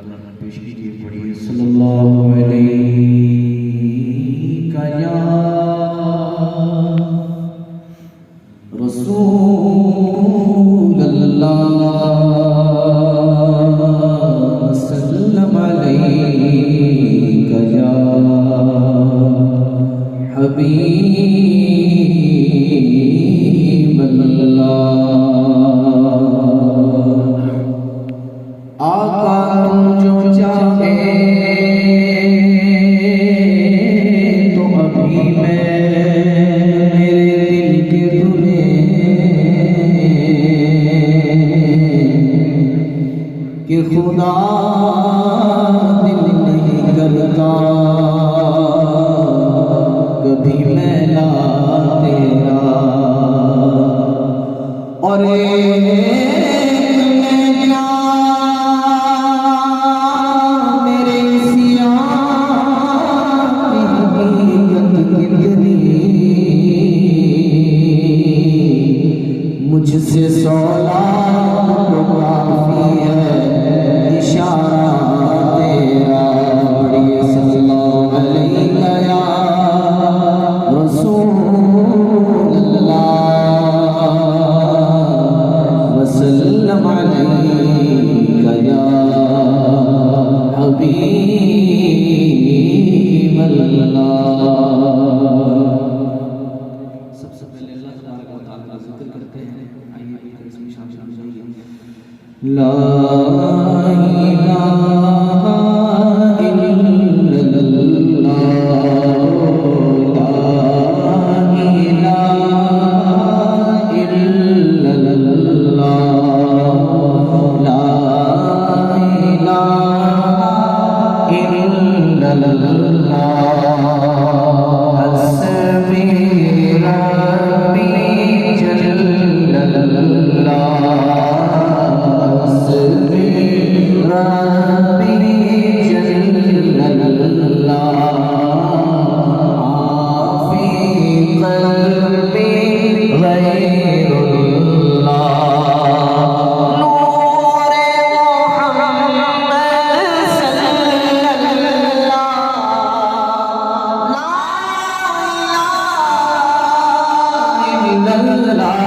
پیش کیجیے، پڑھیے صلی اللہ علیہ یا رسول اللہ سلم علیک یا حبیب اللہ۔ آقا تم جو چاہے تو ابھی میں میرے دل کے دھنے کہ خدا دل نہیں کرتا کبھی میلا تیرا، اور مجھ سے سولاد تو کافی ہے اشارہ تیرا، پڑھیے صلی اللہ علیہ یا رسول اللہ وسلم علیک یا حبیب اللہ۔ سب سے پہلے اللہ تبارک و تعالیٰ کا ذکر کرتے ہیں۔ آئیے اس میں شامل ہو جائیے۔ لا الہ الا اللہ، لا الہ الا اللہ، لا الہ الا اللہ، حسبی ربی جل اللہ، حسبی ربی جل اللہ، فی قلبی غیر اللہ، نور محمد صلی اللہ، لا الہ الا اللہ۔